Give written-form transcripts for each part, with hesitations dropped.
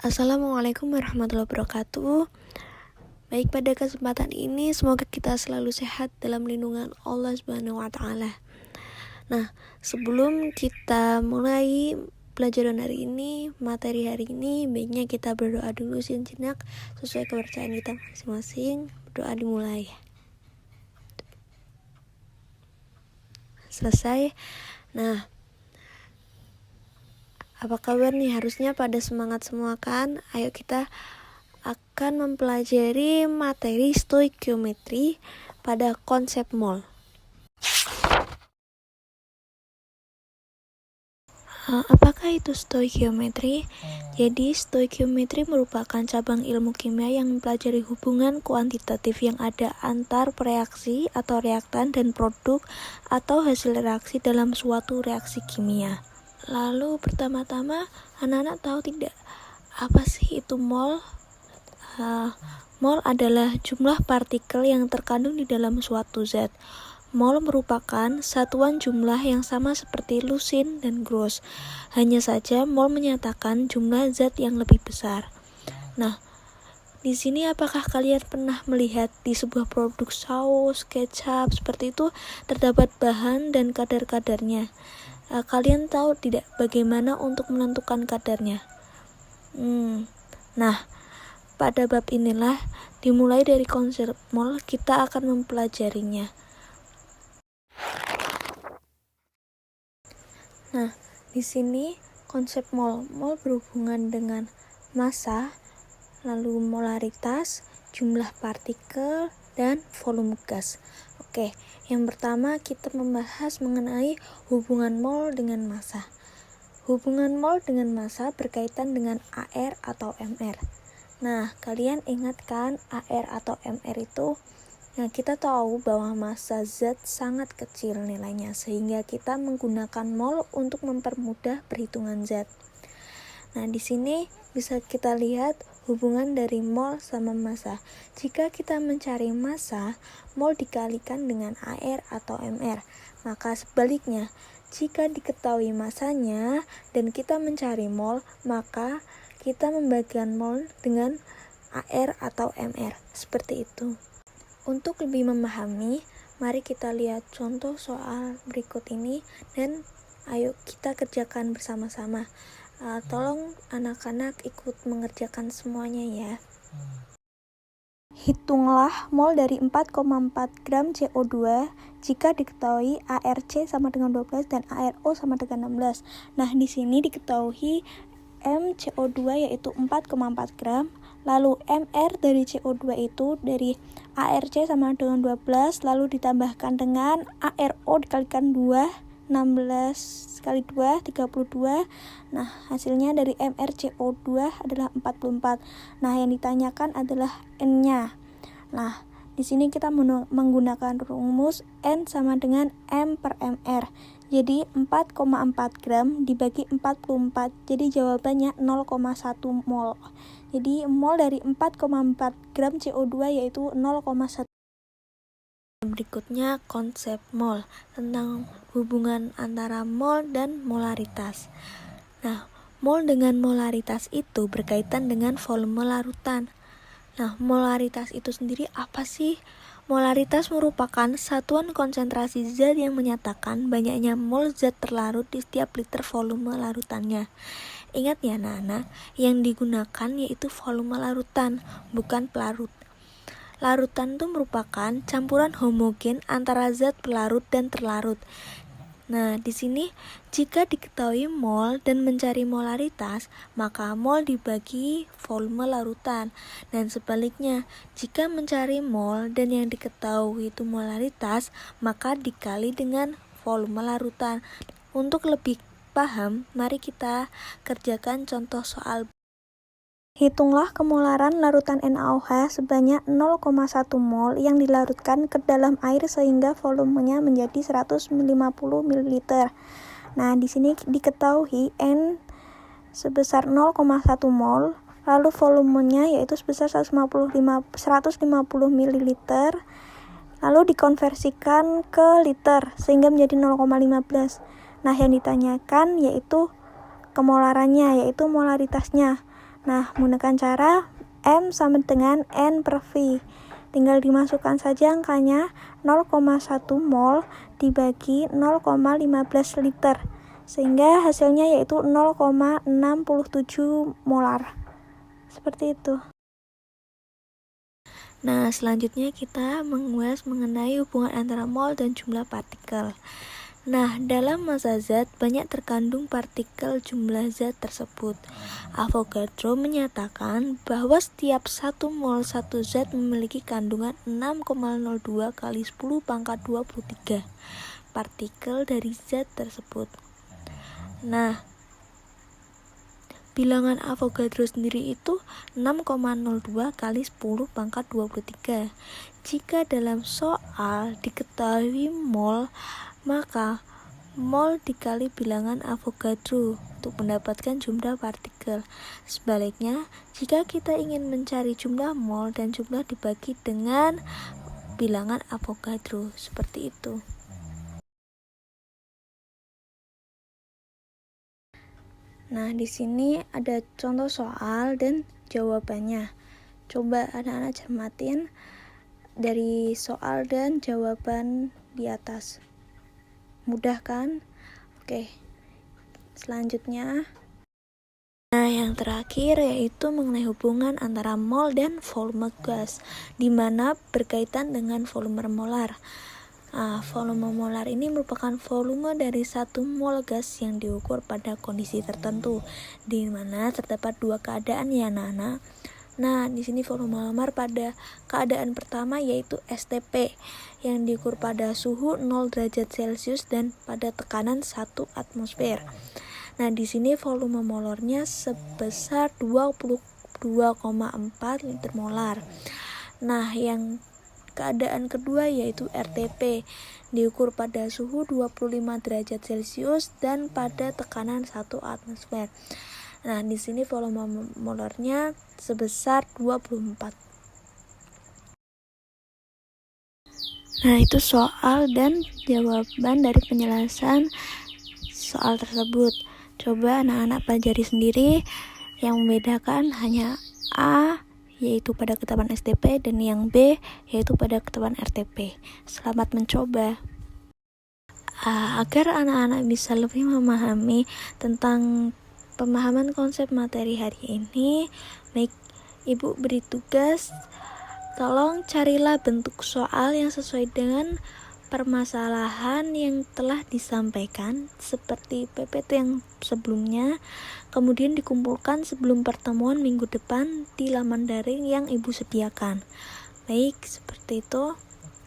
Assalamualaikum warahmatullahi wabarakatuh. Baik, pada kesempatan ini semoga kita selalu sehat dalam lindungan Allah Subhanahu wa taala. Nah, sebelum kita mulai pelajaran hari ini, materi hari ini, baiknya kita berdoa dulu sejenak sesuai kepercayaan kita masing-masing. Berdoa dimulai. Selesai. Nah, apa kabar nih? Harusnya pada semangat semua kan? Ayo kita akan mempelajari materi stoikiometri pada konsep mol. Apakah itu stoikiometri? Jadi stoikiometri merupakan cabang ilmu kimia yang mempelajari hubungan kuantitatif yang ada antar reaksi atau reaktan dan produk atau hasil reaksi dalam suatu reaksi kimia. Lalu pertama-tama anak-anak tahu tidak apa sih itu mol? Mol adalah jumlah partikel yang terkandung di dalam suatu zat. Mol merupakan satuan jumlah yang sama seperti lusin dan gross. Hanya saja mol menyatakan jumlah zat yang lebih besar. Nah, di sini apakah kalian pernah melihat di sebuah produk saus, kecap, seperti itu terdapat bahan dan kadar-kadarnya? Kalian tahu tidak bagaimana untuk menentukan kadarnya? Nah, pada bab inilah dimulai dari konsep mol kita akan mempelajarinya. Nah, di sini konsep mol berhubungan dengan massa, lalu molaritas, jumlah partikel, dan volume gas. Oke, yang pertama kita membahas mengenai hubungan mol dengan massa. Hubungan mol dengan massa berkaitan dengan AR atau MR. Nah, kalian ingat kan AR atau MR itu? Nah, kita tahu bahwa massa zat sangat kecil nilainya, sehingga kita menggunakan mol untuk mempermudah perhitungan zat. Nah, di sini bisa kita lihat hubungan dari mol sama massa. Jika kita mencari massa, mol dikalikan dengan AR atau MR. Maka sebaliknya, jika diketahui massanya dan kita mencari mol, maka kita membagikan mol dengan AR atau MR. Seperti itu. Untuk lebih memahami, mari kita lihat contoh soal berikut ini dan ayo kita kerjakan bersama-sama. Tolong anak-anak ikut mengerjakan semuanya ya. Hitunglah mol dari 4,4 gram CO2 jika diketahui ARC sama dengan 12 dan ARO sama dengan 16. Nah, di sini diketahui MCO2 yaitu 4,4 gram, lalu MR dari CO2 itu dari ARC sama dengan 12, lalu ditambahkan dengan ARO dikalikan 2, 16 kali 2, 32. Nah, hasilnya dari MrCO2 adalah 44. Nah, yang ditanyakan adalah N-nya. Nah, di sini kita menggunakan rumus N sama dengan M per MR. Jadi 4,4 gram dibagi 44. Jadi jawabannya 0,1 mol. Jadi mol dari 4,4 gram CO2 yaitu 0,1. Berikutnya konsep mol, tentang hubungan antara mol dan molaritas. Nah, mol dengan molaritas itu berkaitan dengan volume larutan. Nah, molaritas itu sendiri apa sih? Molaritas merupakan satuan konsentrasi zat yang menyatakan banyaknya mol zat terlarut di setiap liter volume larutannya. Ingat ya anak-anak, yang digunakan yaitu volume larutan, bukan pelarut. Larutan itu merupakan campuran homogen antara zat pelarut dan terlarut. Nah, di sini jika diketahui mol dan mencari molaritas, maka mol dibagi volume larutan. Dan sebaliknya, jika mencari mol dan yang diketahui itu molaritas, maka dikali dengan volume larutan. Untuk lebih paham, mari kita kerjakan contoh soal. Hitunglah kemolaran larutan NaOH sebanyak 0,1 mol yang dilarutkan ke dalam air sehingga volumenya menjadi 150 ml. Nah, di sini diketahui N sebesar 0,1 mol, lalu volumenya yaitu sebesar 150 ml, lalu dikonversikan ke liter sehingga menjadi 0,15. Nah, yang ditanyakan yaitu kemolarannya, yaitu molaritasnya. Nah, menggunakan cara M sama dengan N per V. Tinggal dimasukkan saja angkanya 0,1 mol dibagi 0,15 liter. Sehingga hasilnya yaitu 0,67 molar. Seperti itu. Nah, selanjutnya kita mengulas mengenai hubungan antara mol dan jumlah partikel. Nah, dalam massa zat banyak terkandung partikel jumlah zat tersebut. Avogadro menyatakan bahwa setiap 1 mol satu zat memiliki kandungan 6,02 kali 10 pangkat 23 partikel dari zat tersebut. Nah, bilangan Avogadro sendiri itu 6,02 kali 10 pangkat 23. Jika dalam soal diketahui mol, maka mol dikali bilangan Avogadro untuk mendapatkan jumlah partikel. Sebaliknya, jika kita ingin mencari jumlah mol dan jumlah dibagi dengan bilangan Avogadro, seperti itu. Nah, di sini ada contoh soal dan jawabannya. Coba anak-anak cermatin dari soal dan jawaban di atas. Mudah kan? Oke. Selanjutnya, nah yang terakhir yaitu mengenai hubungan antara mol dan volume gas, di mana berkaitan dengan volume molar. Nah, volume molar ini merupakan volume dari 1 mol gas yang diukur pada kondisi tertentu, di mana terdapat dua keadaan ya anak-anak. Nah, di sini volume molar pada keadaan pertama yaitu STP yang diukur pada suhu 0 derajat Celcius dan pada tekanan 1 atmosfer. Nah, di sini volume molarnya sebesar 22,4 liter molar. Nah, yang keadaan kedua yaitu RTP diukur pada suhu 25 derajat Celcius dan pada tekanan 1 atmosfer. Nah, di sini volume molarnya sebesar 24. Nah, itu soal dan jawaban dari penjelasan soal tersebut. Coba anak-anak pelajari sendiri, yang membedakan hanya A yaitu pada ketetapan STP dan yang B yaitu pada ketetapan RTP. Selamat mencoba. Agar anak-anak bisa lebih memahami tentang pemahaman konsep materi hari ini, baik Ibu beri tugas, tolong carilah bentuk soal yang sesuai dengan permasalahan yang telah disampaikan seperti PPT yang sebelumnya, kemudian dikumpulkan sebelum pertemuan minggu depan di laman daring yang Ibu sediakan. Baik, seperti itu.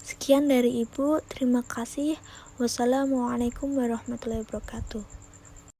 Sekian dari Ibu, terima kasih. Wassalamualaikum warahmatullahi wabarakatuh.